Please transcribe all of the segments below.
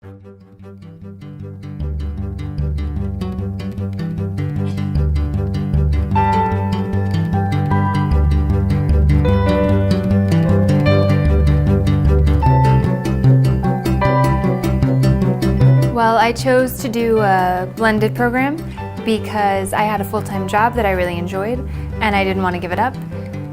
Well, I chose to do a blended program because I had a full-time job that I really enjoyed and I didn't want to give it up.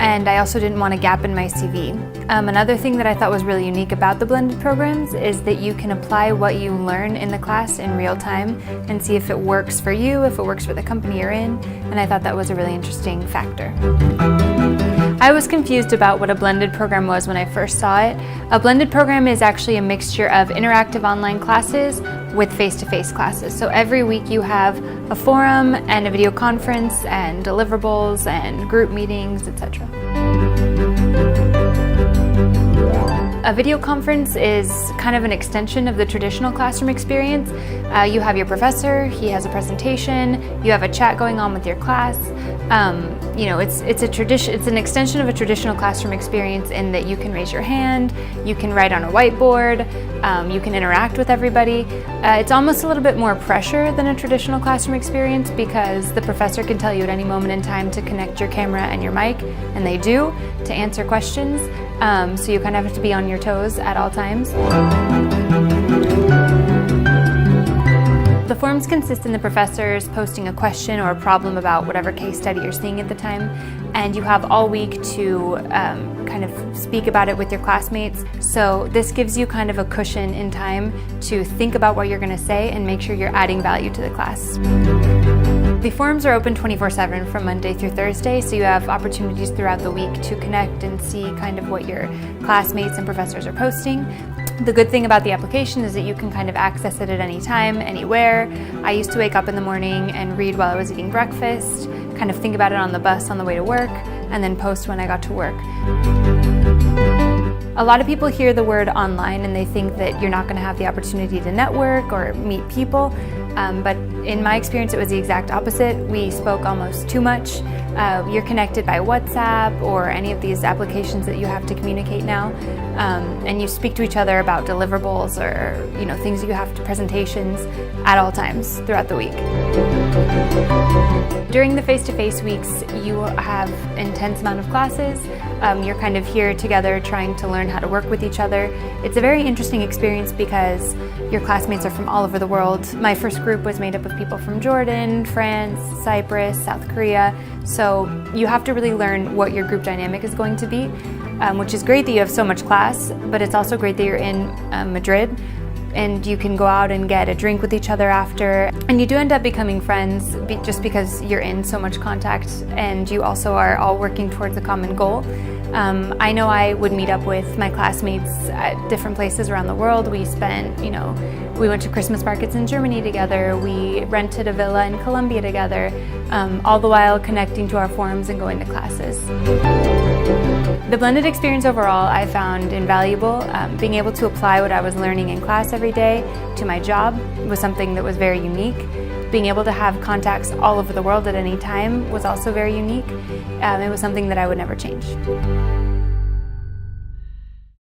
And I also didn't want a gap in my CV. Another thing that I thought was really unique about the blended programs is that you can apply what you learn in the class in real time and see if it works for you, if it works for the company you're in, and I thought that was a really interesting factor. I was confused about what a blended program was when I first saw it. A blended program is actually a mixture of interactive online classes with face-to-face classes. So every week you have a forum and a video conference and deliverables and group meetings, etc. A video conference is kind of an extension of the traditional classroom experience. You have your professor, he has a presentation, you have a chat going on with your class. It's an extension of a traditional classroom experience in that you can raise your hand, you can write on a whiteboard, you can interact with everybody. It's almost a little bit more pressure than a traditional classroom experience because the professor can tell you at any moment in time to connect your camera and your mic, and they do, to answer questions. So you kind of have to be on your toes at all times. The forums consist in the professors posting a question or a problem about whatever case study you're seeing at the time, and you have all week to kind of speak about it with your classmates. So this gives you kind of a cushion in time to think about what you're going to say and make sure you're adding value to the class. The forums are open 24/7 from Monday through Thursday, so you have opportunities throughout the week to connect and see kind of what your classmates and professors are posting. The good thing about the application is that you can kind of access it at any time, anywhere. I used to wake up in the morning and read while I was eating breakfast, kind of think about it on the bus on the way to work, and then post when I got to work. A lot of people hear the word online and they think that you're not going to have the opportunity to network or meet people, but in my experience it was the exact opposite. We spoke almost too much. You're connected by WhatsApp or any of these applications that you have to communicate now, and you speak to each other about deliverables or things you have to presentations at all times throughout the week. During the face-to-face weeks, you have intense amount of classes. You're kind of here together trying to learn how to work with each other. It's a very interesting experience because your classmates are from all over the world. My first group was made up of people from Jordan, France, Cyprus, South Korea. So you have to really learn what your group dynamic is going to be, which is great that you have so much class, but it's also great that you're in Madrid and you can go out and get a drink with each other after. And you do end up becoming friends just because you're in so much contact and you also are all working towards a common goal. I know I would meet up with my classmates at different places around the world. We went to Christmas markets in Germany together, we rented a villa in Colombia together, all the while connecting to our forums and going to classes. The blended experience overall I found invaluable. Being able to apply what I was learning in class every day to my job was something that was very unique. Being able to have contacts all over the world at any time was also very unique. It was something that I would never change.